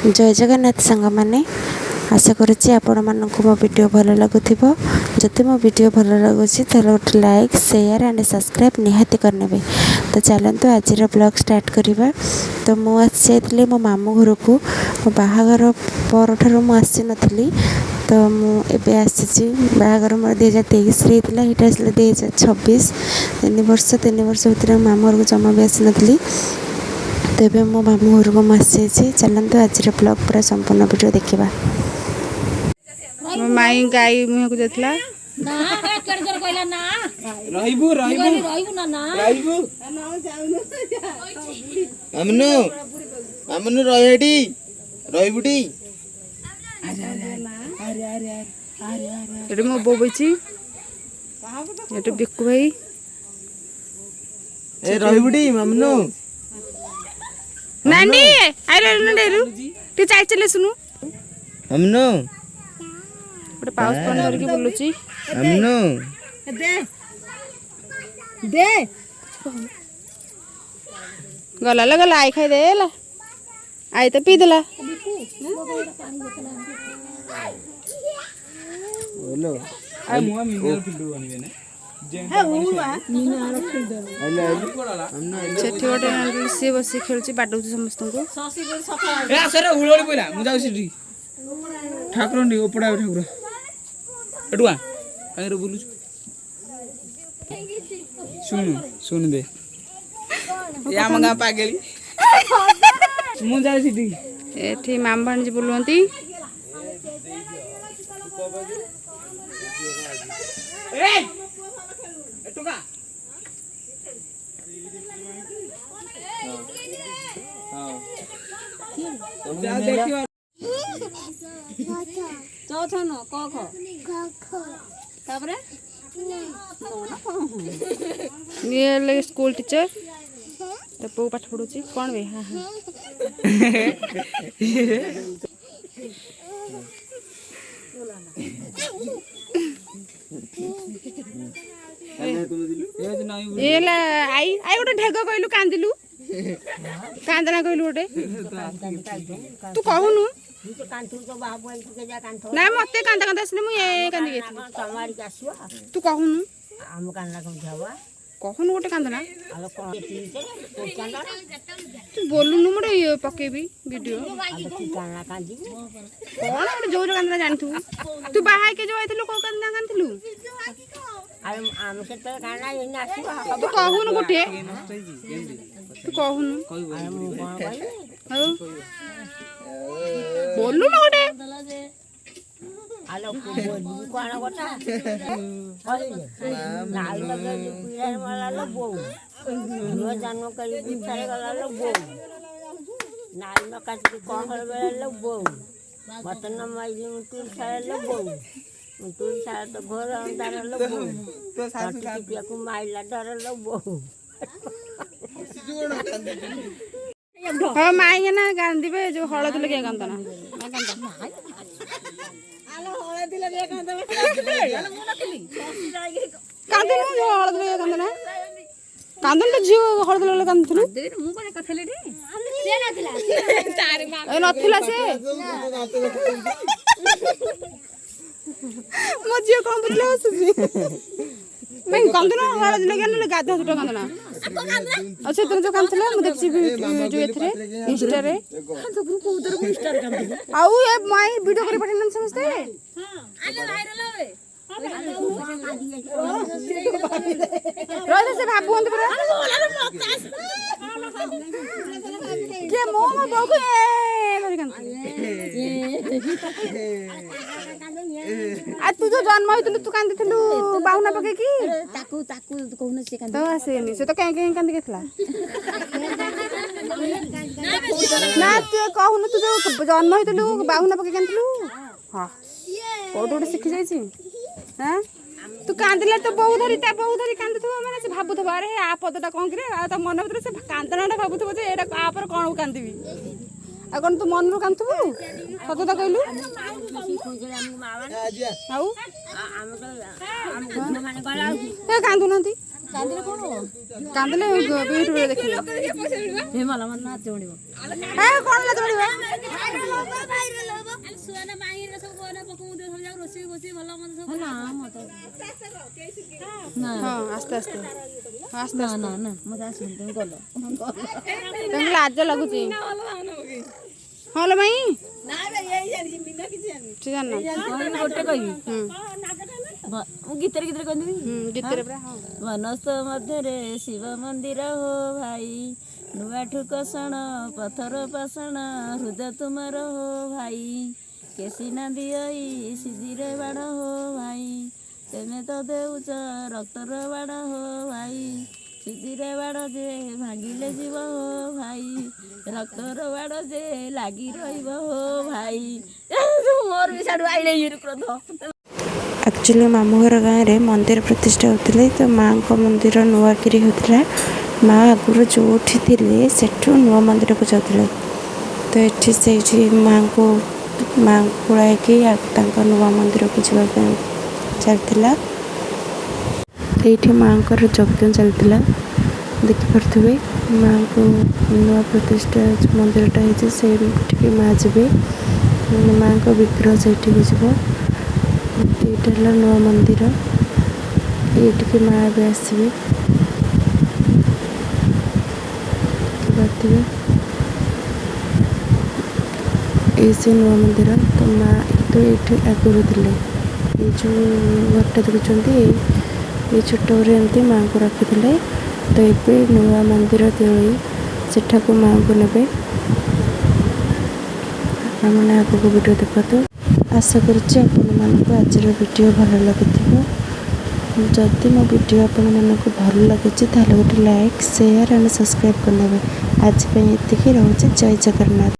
जय जगन्नाथ सांग मैंने आशा करुच्ची आपण मानक मो वीडियो भल लगुव जदि मो वीडियो भल लगुच गोटे लाइक शेयर एंड सब्सक्राइब निहाती करने। तो चलतु आज ब्लॉग स्टार्ट करवा। तो मुझे मो मामू घर को मो बाहागर पर ठार मुझे नी तो मुझे आसी बाहागर मोर 2023 होता आसला 2026 3 वर्ष भितर मामू घर को जमा भी आसी नी। तो ये मो मामू घर को मुझे चलतु आज ब्लॉग पूरा संपूर्ण वीडियो देखा। माई गाई मुह को जाता मो बो बची बिकु भाई नानी तू चाल चले सुनु गोटे पाउस पान धरिकी बुलुची गला ला गला आई खाई दे ला आई तो पी देला सेठी गोटे सी बसी खेलुची बाडुची समस्त को ठाकुर ओपड़ा ठाकुर एटुआ कहीं बोलु सुन सुन दे आम गाँ पागेली मुझे एठी माम भाणजी बोलुंती ये स्कूल टीचर तो पो पाठ पढ़ुची कौन बे हाँ हाँ ये ला आई आई गोटे ढेग कहलु कांदिलु कांदना कहलु गोटे तू कहूनु ना मते कांदा कांदा आसने मुझे कांदी गई तू कहूनु कहूनु गोटे कांदना तू बोलुनु मोटे ये पकेबी वीडियो कौन गोटे जोर कांदना जानथु तू बाहा के जो आइथिलु को कांदा कांदिलु तू कहूनु गोटे तू कहूनु बोलू ना गोटे हाँ माई ना गांधीबे जो हलदी लगे कांदना कांदना जो हलदी लगे कांदना कांदन तो झियो हलदी लगे कांदथुलु मु कोन कथले रे से नथिला तारे मा ए नथिला से मो झियो कोन बुझले हसुजी मैं कांदना हलदी लगे न गाधा सुटा कांदना अच्छा तुम जो कांदला मु देखछि जो एथरे इंस्टा रे तो को उधर को इंस्टा रे कांदला आउ ए माई वीडियो करे पठन समझते हां आले वायरल होवे रोज से भाबुंत पुरा के मो बगु ए धरि कांद आ तू जो जन्म होइतलु तू कांदिथलु बाहुना पके की ताकू ताकू कहउन से कांद तो आसेनी से तो कहीं कांद केथला ना तू कहउन तू जो जन्म होइतलु बाहुना पके कांदलु हां कोडोड सिखि जाईची हां तू कांदले तो बहु धरी कांदथु माने से भाबुथबा अरे आ पदटा कोन करे आ त मन भीतर से कांदनाटा भाबुथबो जे एटा आ पर कोन कांदबी आ कोन तू मन रो कांदथबु सतता कहलु आउ कांदु नंती कांदले कोन कांदले यूट्यूब रे देखियो हे मला मन ना चोणीबो ए कोन ना चोणीबो ହଁ ଆସ୍ତେ ଆସ୍ତେ ଆସ୍ତେ ତାଙ୍କୁ ଲାଜ ଲାଗୁଛି ହଁ ଲୋ ମାଇଁ ଗୋଟେ କହିବି ଗୀତରେ ଗୀତରେ କହିଦେବି ଗୀତରେ ପୁରା ହଁ ବନସ୍ତ ମଧ୍ୟରେ ଶିବ ମନ୍ଦିର ହୋ ଭାଇ ନୂଆଠୁ କଷଣ ପଥର ପାଷାଣ ହୃଦୟ ତୁମର ହୋ ଭାଇ କେସି ନାନ୍ଦି ଆଇ ସିଧିରେ ବାଡ଼ ହୋ ଭାଇ ତେମେ ତ ଦେଉଛ ରକ୍ତର ବାଡ଼ ହୋ ଭାଇ ସିଧିରେ ବାଡ଼ ଯେ ଭାଙ୍ଗିଲେ ଯିବ ହୋ ଭାଇ ରକ୍ତର ବାଡ଼ ଯେ ଲାଗି ରହିବ ହୋ ଭାଇ ମୋର ବି ସାଡ଼ୁ ଆଇଲେ ଇଏ କ୍ରୋଧ ଆକ୍ଚୁଆଲି ମାମୁଁ ଘର ଗାଁରେ ମନ୍ଦିର ପ୍ରତିଷ୍ଠା ହେଉଥିଲେ ତ ମାଆଙ୍କ ମନ୍ଦିର ନୂଆକିରି ହେଉଥିଲା ମା ଆଗରୁ ଯେଉଁଠି ଥିଲେ ସେଠୁ ନୂଆ ମନ୍ଦିରକୁ ଯାଉଥିଲେ ତ ଏଠି ସେଇଠି ମାଆଙ୍କୁ ପଳାଇକି ତାଙ୍କ ନୂଆ ମନ୍ଦିରକୁ ଯିବା ପାଇଁ ଚାଲିଥିଲା ଏଇଠି ମାଆଙ୍କର ଯଜ୍ଞ ଚାଲିଥିଲା ଦେଖିପାରୁଥିବେ ମାଆଙ୍କୁ ନୂଆ ପ୍ରତିଷ୍ଠା ମନ୍ଦିରଟା ହେଇଛି ସେଇଠିକି ମା ଯିବେ ମାଆଙ୍କ ବିଗ୍ରହ ସେଇଠିକୁ ଯିବ ଏଇଟା ହେଲା ନୂଆ ମନ୍ଦିର ଏଇଠିକି ମା ଏବେ ଆସିବେ ଦେଖିପାରୁଥିବେ ଏଇ ସେ ନୂଆ ମନ୍ଦିର ତ ମା ତ ଏଇଠି ଆଗରୁ ଥିଲେ ଏଇ ଯେଉଁ ଘରଟା ଦେଖୁଛନ୍ତି ଏଇ ଛୋଟ ଘରେ ଏମିତି ମାଆଙ୍କୁ ରଖିଥିଲେ ତ ଏବେ ନୂଆ ମନ୍ଦିର ତିଆରି ସେଠାକୁ ମାଆଙ୍କୁ ନେବେ ଆପଣମାନେ ଆଗକୁ ଭିଡ଼ିଓ ଦେଖନ୍ତୁ ଆଶା କରୁଛି ଆପଣମାନଙ୍କୁ ଆଜିର ଭିଡ଼ିଓ ଭଲ ଲାଗୁଥିବ ଯଦି ମୋ ଭିଡ଼ିଓ ଆପଣମାନଙ୍କୁ ଭଲ ଲାଗୁଛି ତାହେଲେ ଗୋଟେ ଲାଇକ୍ ସେୟାର ଆଣ୍ଡ ସବସ୍କ୍ରାଇବ୍ କରିନେବେ ଆଜି ପାଇଁ ଏତିକି ରହୁଛି ଜୟ ଜଗନ୍ନାଥ।